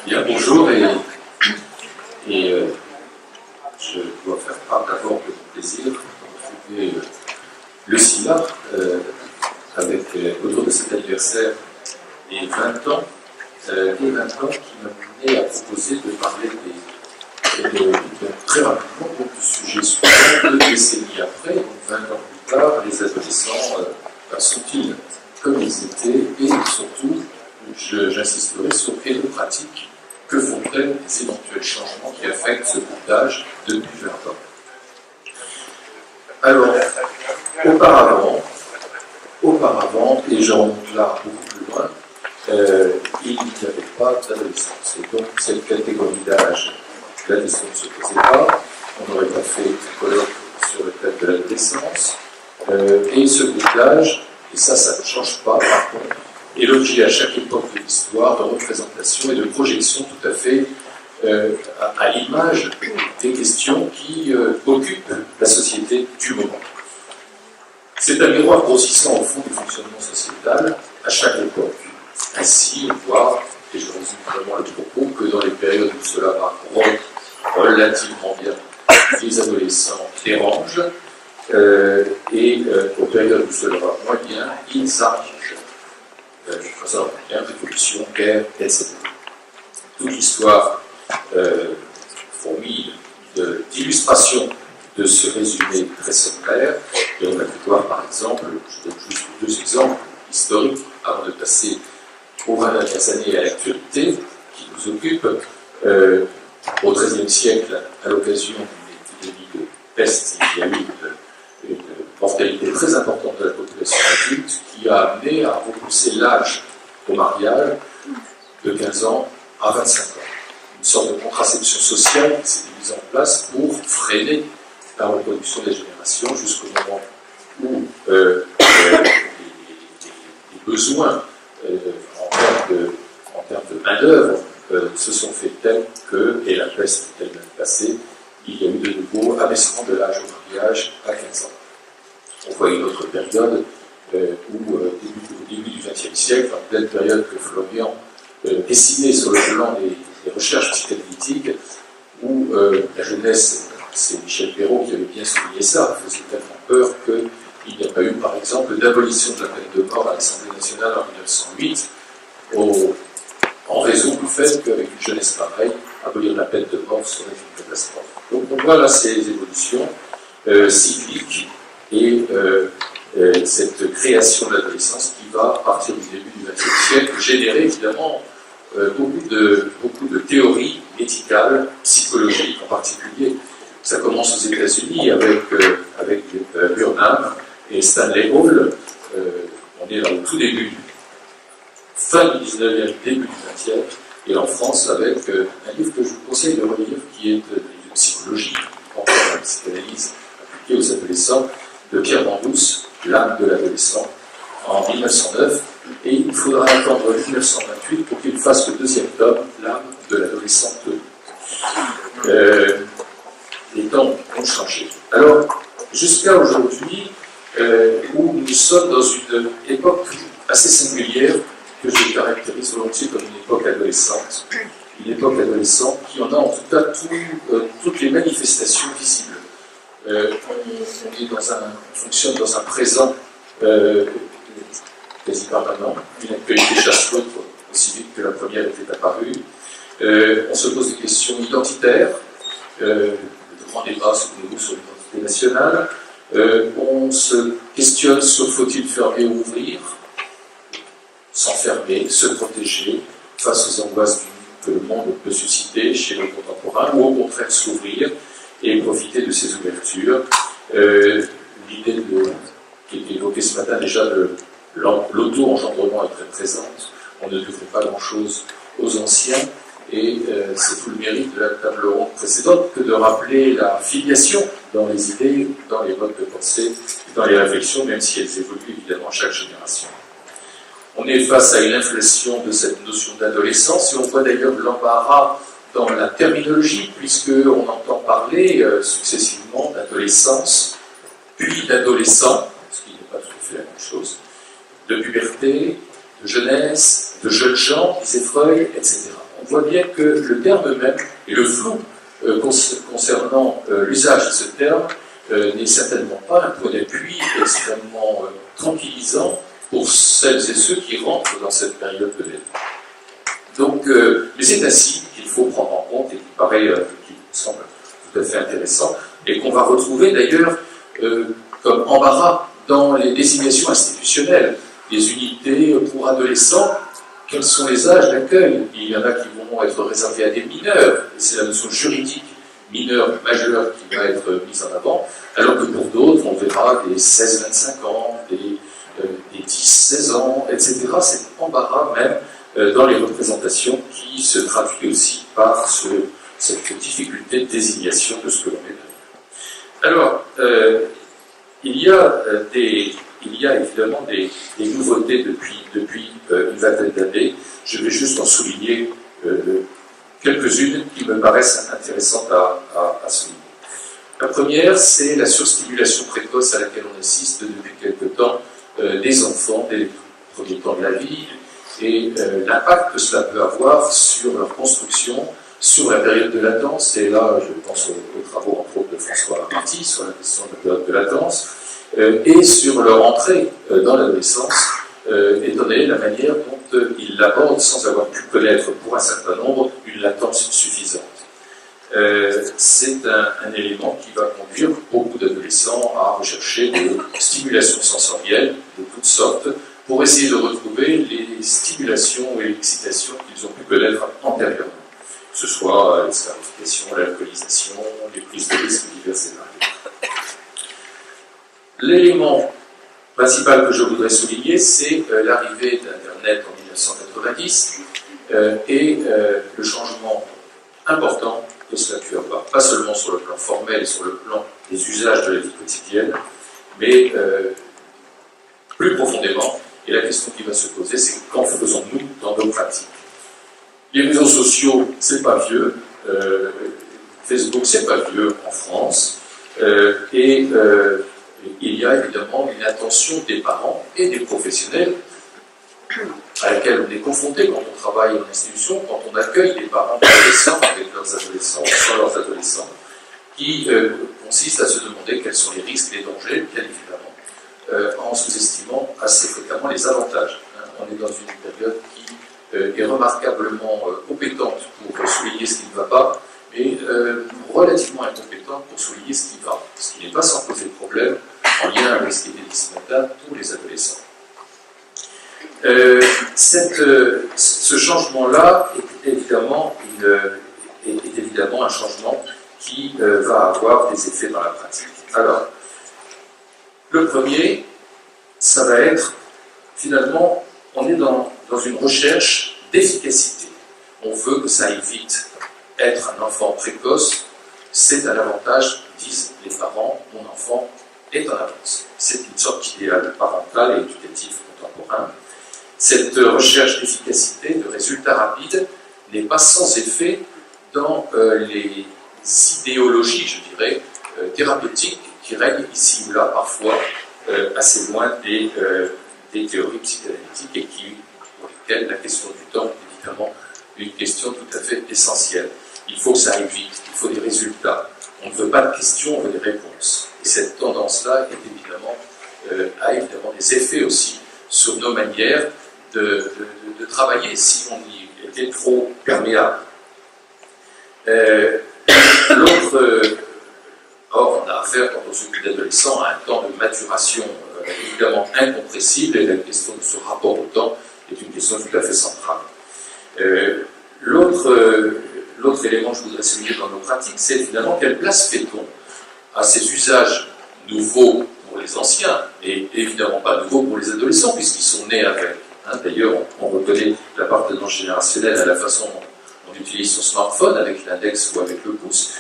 Bien, bonjour, je dois faire part d'abord de mon plaisir de retrouver le CILA autour de cet anniversaire des 20 ans, qui m'a mené à proposer de parler très rapidement du sujet suivant, 2 décennies après, donc 20 ans plus tard, les adolescents sont-ils comme ils étaient, et surtout, j'insisterai sur les pratiques que font-elles les éventuels changements qui affectent ce groupe d'âge depuis 20 ans. Alors, auparavant, et je remonte là beaucoup plus loin, il n'y avait pas d'adolescence. Et donc, cette catégorie d'âge, la question ne se posait pas. On n'aurait pas fait un colloque sur le thème de l'adolescence. Et ce groupe d'âge, et ça ne change pas, par contre, est l'objet à chaque époque de l'histoire de représentation et de projection tout à fait à l'image des questions qui occupent la société du moment. C'est un miroir grossissant au fond du fonctionnement sociétal à chaque époque. Ainsi, on voit, et je résume vraiment le propos, que dans les périodes où cela va relativement bien, les adolescents dérangent, et aux périodes où cela va moins bien, ils arrangent. Ça, révolution, guerre, etc. Toute l'histoire fourmille d'illustrations de ce résumé très sommaire. Et on a pu voir, par exemple, je donne juste 2 exemples historiques avant de passer aux 20 dernières années à l'actualité qui nous occupe. Au XIIIe siècle, à l'occasion d'une épidémie de peste, il y a eu une mortalité très importante de la population adulte qui a amené à repousser l'âge au mariage de 15 ans à 25 ans. Une sorte de contraception sociale qui s'est mise en place pour freiner la reproduction des générations jusqu'au moment où les besoins en termes de main-d'œuvre se sont faits tels que, et la peste est elle-même passée, il y a eu de nouveau abaissement de l'âge au mariage à 15 ans. On voit une autre période où, au début du XXe siècle, en pleine période que Florian dessinait sur le plan des recherches psychanalytiques, où la jeunesse, c'est Michel Perrault qui avait bien souligné ça, faisait tellement peur qu'il n'y a pas eu, par exemple, d'abolition de la peine de mort à l'Assemblée nationale en 1908, en raison du fait qu'avec une jeunesse pareille, abolir la peine de mort serait une catastrophe. Donc on voit là ces évolutions cycliques et cette création de l'adolescence qui va, à partir du début du XXe siècle, générer évidemment beaucoup de théories médicales, psychologiques en particulier. Ça commence aux États-Unis avec Burnham et Stanley Hall. On est là au tout début, fin du 19e, début du 20e, et en France avec un livre que je vous conseille de relire qui est de psychologie, en la psychanalyse appliquée aux adolescents, de Pierre Mandous, L'âme de l'adolescent, en 1909, et il faudra attendre 1928 pour qu'il fasse le 2e tome, L'âme de l'adolescent 2. Les temps ont changé. Alors, jusqu'à aujourd'hui, où nous sommes dans une époque assez singulière, que je caractérise volontiers comme une époque adolescente. Une époque adolescente qui en a en tout cas toutes les manifestations visibles. On fonctionne dans un présent quasi permanent, une actualité chasse l'autre aussi vite que la première était apparue. On se pose des questions identitaires, le grand débat sur l'identité nationale. On se questionne sur faut-il fermer ou ouvrir, s'enfermer, se protéger face aux angoisses que le monde peut susciter chez nos contemporains, ou au contraire s'ouvrir et profiter de ces ouvertures. L'idée qui est évoquée ce matin déjà de l'auto-engendrement est très présente. On ne devrait pas grand-chose aux anciens, et c'est tout le mérite de la table ronde précédente que de rappeler la filiation dans les idées, dans les modes de pensée, dans les réflexions, même si elles évoluent évidemment à chaque génération. On est face à une inflation de cette notion d'adolescence, et on voit d'ailleurs l'embarras dans la terminologie, puisqu'on entend parler successivement d'adolescence, puis d'adolescent, ce qui n'est pas tout à fait la même chose, de puberté, de jeunesse, de jeunes gens, disait Freud, etc. on voit bien que le terme même et le flou concernant l'usage de ce terme n'est certainement pas un point d'appui extrêmement tranquillisant pour celles et ceux qui rentrent dans cette période de l'année. Donc, mais c'est un signe qu'il faut prendre en compte et qui me semble tout à fait intéressant et qu'on va retrouver d'ailleurs comme embarras dans les désignations institutionnelles. Les unités pour adolescents, quels sont les âges d'accueil? Il y en a qui vont être réservés à des mineurs, et c'est la notion juridique mineur, majeur qui va être mise en avant, alors que pour d'autres, on verra des 16-25 ans, des 10-16 ans, etc. C'est embarras même dans les représentations qui se traduit aussi par cette difficulté de désignation de ce que l'on est. Alors, il y a évidemment des nouveautés depuis une vingtaine d'années. Je vais juste en souligner quelques-unes qui me paraissent intéressantes à souligner. La première, c'est la surstimulation précoce à laquelle on assiste depuis quelque temps des enfants dès les premiers temps de la vie et l'impact que cela peut avoir sur leur construction, sur la période de latence, et là je pense aux travaux entre autres de François Marty sur la question de la période de latence, et sur leur entrée dans l'adolescence, étant donné la manière dont ils l'abordent sans avoir pu connaître pour un certain nombre une latence suffisante. C'est un élément qui va conduire beaucoup d'adolescents à rechercher des stimulations sensorielles de toutes sortes pour essayer de retrouver les stimulations et l'excitation qu'ils ont pu connaître antérieurement, que ce soit la scarification, l'alcoolisation, les prises de risques diverses et variées. L'élément principal que je voudrais souligner, c'est l'arrivée d'Internet en 1990 et le changement important que cela a pu avoir, pas seulement sur le plan formel et sur le plan des usages de la vie quotidienne, mais plus profondément, et la question qui va se poser, c'est qu'en faisons-nous dans nos pratiques? Les réseaux sociaux, c'est pas vieux, Facebook, c'est pas vieux en France, et il y a évidemment une attention des parents et des professionnels à laquelle on est confronté quand on travaille en institution, quand on accueille des parents adolescents avec leurs adolescents, sans leurs adolescents, qui consiste à se demander quels sont les risques, les dangers, bien évidemment, en sous-estimant assez fréquemment les avantages. On est dans une période qui est remarquablement compétente pour souligner ce qui ne va pas, mais relativement incompétente pour souligner ce qui va, ce qui n'est pas sans poser de problème en lien avec ce qui est dit ce matin pour les adolescents. Ce changement-là est évidemment un changement qui va avoir des effets dans la pratique. Alors, le premier, ça va être, finalement, on est dans une recherche d'efficacité. On veut que ça aille vite. Être un enfant précoce, c'est un avantage, disent les parents, mon enfant est en avance. C'est une sorte d'idéal parental et éducatif contemporain. Cette recherche d'efficacité, de résultats rapides, n'est pas sans effet dans les idéologies, je dirais, thérapeutiques qui règnent ici ou là, parfois, assez loin des théories psychanalytiques et pour lesquelles la question du temps est évidemment une question tout à fait essentielle. Il faut que ça aille vite, il faut des résultats. On ne veut pas de questions, on veut des réponses. Et cette tendance-là a évidemment des effets aussi sur nos manières de travailler si on y était trop perméable. Or, on a affaire, quand on s'occupe d'adolescents, à un temps de maturation évidemment incompressible, et la question de ce rapport au temps est une question tout à fait centrale. L'autre élément que je voudrais souligner dans nos pratiques, c'est finalement quelle place fait-on à ces usages nouveaux pour les anciens, et évidemment pas nouveaux pour les adolescents, puisqu'ils sont nés avec. D'ailleurs, on reconnaît l'appartenance générationnelle à la façon dont on utilise son smartphone, avec l'index ou avec le pouce,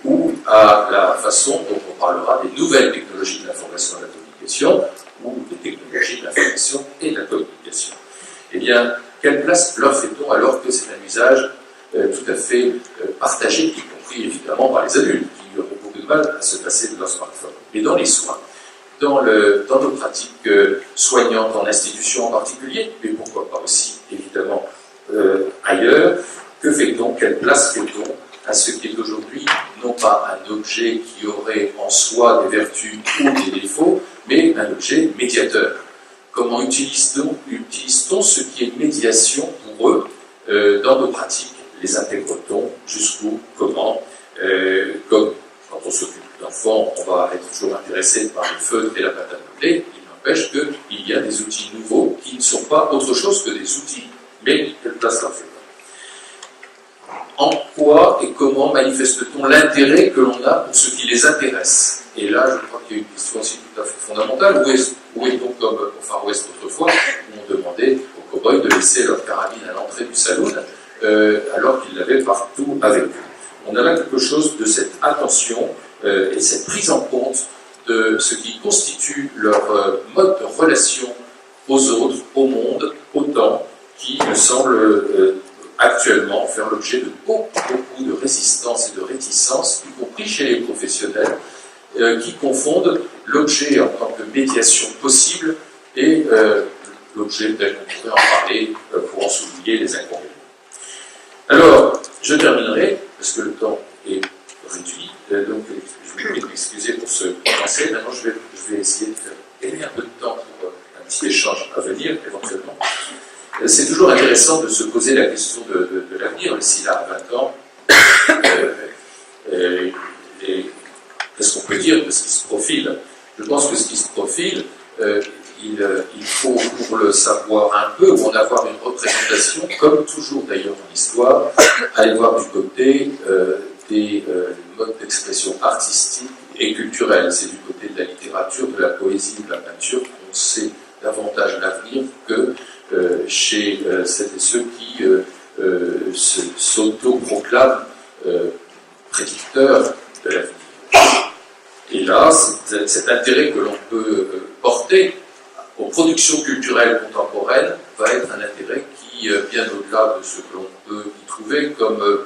ou à la façon dont on parlera des nouvelles technologies de l'information et de la communication, ou des technologies de l'information et de la communication. Eh bien, quelle place leur fait-on alors que c'est un usage tout à fait partagé, y compris évidemment par les adultes, qui auront beaucoup de mal à se passer de leur smartphone. Mais dans les soins, dans nos pratiques soignantes en institution en particulier, mais pourquoi pas aussi évidemment ailleurs, Que fait-on? Quelle place fait-on à ce qui est aujourd'hui non pas un objet qui aurait en soi des vertus ou des défauts, mais un objet médiateur? Comment utilise-t-on ce qui est médiation pour eux dans nos pratiques? Les intègre-t-on? Jusqu'où? Comment? Comme quand on s'occupe d'enfants, on va être toujours intéressé par le feutre et la pâte à modeler. Il n'empêche qu'il y a des outils nouveaux qui ne sont pas autre chose que des outils. Mais quelle place leur fait-on? En quoi et comment manifeste-t-on l'intérêt que l'on a pour ce qui les intéresse? Et là, je crois qu'il y a une question aussi tout à fait fondamentale. Où est-on comme au Far West autrefois, où on demandait aux cow-boys de laisser leur carabine à l'entrée du saloon, alors qu'ils l'avaient partout avec eux? On a là quelque chose de cette attention et cette prise en compte de ce qui constitue leur mode de relation aux autres, au monde, au temps, qui me semble actuellement faire l'objet de beaucoup de résistance et de réticence, y compris chez les professionnels, qui confondent l'objet en tant que médiation possible et l'objet tel qu'on pourrait en parler pour en souligner les inconvénients. Alors, je terminerai, parce que le temps est réduit, donc je vais m'excuser pour ce commencer. Maintenant, je vais essayer de faire gagner un peu de temps pour un petit échange à venir, éventuellement. C'est toujours intéressant de se poser la question de l'avenir, si là, à 20 ans, qu'est-ce qu'on peut dire de ce qui se profile? Je pense que ce qui se profile, il faut, pour le savoir un peu, ou en avoir une représentation, comme toujours d'ailleurs en histoire, aller voir du côté des modes d'expression artistique et culturelle. C'est du côté de la littérature, de la poésie, de la peinture qu'on sait davantage l'avenir que chez celles et ceux qui s'auto-proclament prédicteurs de l'avenir. Et là, cet intérêt que l'on peut porter aux productions culturelles contemporaines va être un intérêt qui, bien au-delà de ce que l'on peut y trouver comme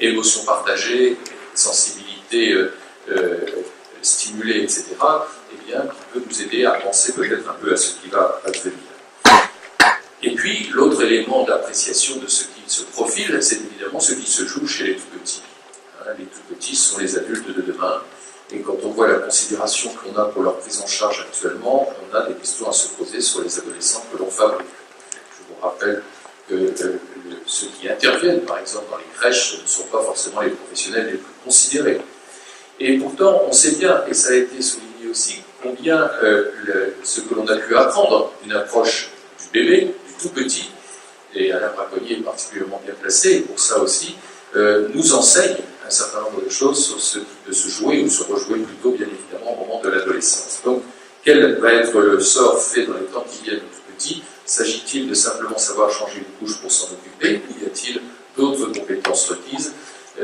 émotion partagée, sensibilité stimulée, etc., eh bien, qui peut nous aider à penser peut-être un peu à ce qui va advenir. Et puis, l'autre élément d'appréciation de ce qui se profile, c'est évidemment ce qui se joue chez les tout-petits. Les tout-petits sont les adultes de demain, et quand on voit la considération qu'on a pour leur prise en charge actuellement, on a des questions à se poser sur les adolescents que l'on fabrique. Je vous rappelle que ceux qui interviennent, par exemple, dans les crèches, ne sont pas forcément les professionnels les plus considérés. Et pourtant, on sait bien, et ça a été souligné aussi, combien ce que l'on a pu apprendre d'une approche du bébé, du tout petit, et Alain Braconnier est particulièrement bien placé pour ça aussi, nous enseigne un certain nombre de choses sur ce qui peut se jouer ou se rejouer plutôt, bien évidemment, au moment de l'adolescence. Donc, quel va être le sort fait dans les temps qui viennent au tout petit? S'agit-il de simplement savoir changer une couche pour s'en occuper, ou y a-t-il d'autres compétences requises?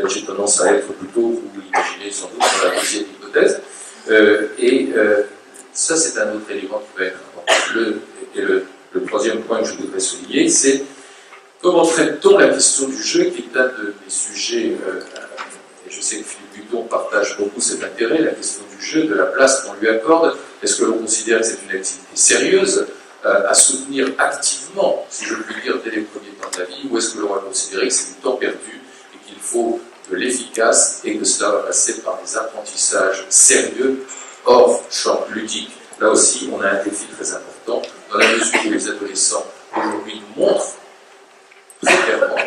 J'ai tendance à être plutôt, vous l'imaginez sans doute, dans la deuxième hypothèse. Ça, c'est un autre élément qui va être important. Le troisième point que je voudrais souligner, c'est comment traite-t-on la question du jeu, qui est un de mes sujets, et je sais que Philippe Buton partage beaucoup cet intérêt, la question du jeu, de la place qu'on lui accorde. Est-ce que l'on considère que c'est une activité sérieuse à soutenir activement, si je puis dire, dès les premiers temps de la vie, ou est-ce que l'on va considérer que c'est du temps perdu et qu'il faut de l'efficace et que cela va passer par des apprentissages sérieux hors champ ludique? Là aussi, on a un défi très important, dans la mesure où les adolescents aujourd'hui nous montrent très clairement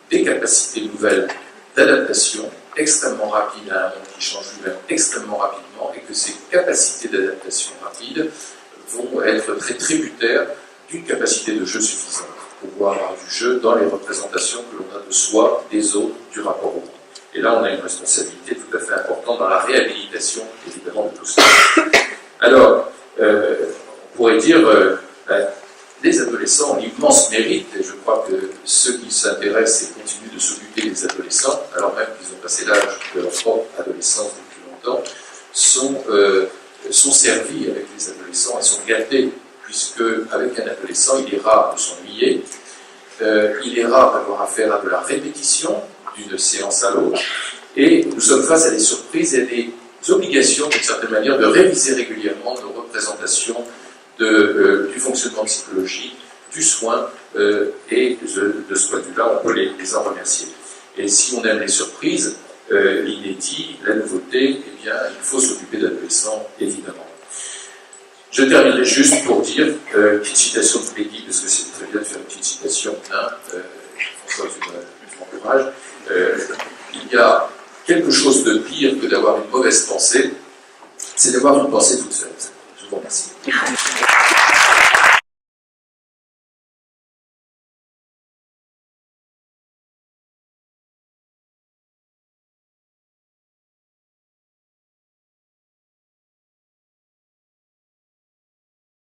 des capacités nouvelles d'adaptation extrêmement rapides à un monde qui change lui-même extrêmement rapidement, et que ces capacités d'adaptation rapides vont être très tributaires d'une capacité de jeu suffisante pour pouvoir avoir du jeu dans les représentations que l'on a de soi, des autres, du rapport au monde. Et là, on a une responsabilité tout à fait importante dans la réhabilitation, évidemment, de tout cela. Alors, on pourrait dire, les adolescents ont l'immense mérite, et je crois que ceux qui s'intéressent et continuent de s'occuper des adolescents, alors même qu'ils ont passé l'âge de leur propre adolescence depuis longtemps, sont servis avec les adolescents et sont gâtés, puisque avec un adolescent, il est rare de s'ennuyer, il est rare d'avoir affaire à de la répétition d'une séance à l'autre, et nous sommes face à des surprises et à des obligations, d'une certaine manière, de réviser régulièrement nos représentations du fonctionnement psychologique du soin, et de ce point de vue-là, on peut les en remercier. Et si on aime les surprises, l'inédit, la nouveauté, eh bien, il faut s'occuper d'adolescents, évidemment. Je terminerai juste pour dire, petite citation de Peggy, parce que c'est très bien de faire une petite citation, hein, François, tu m'encourages. Il y a quelque chose de pire que d'avoir une mauvaise pensée, c'est d'avoir une pensée toute faite.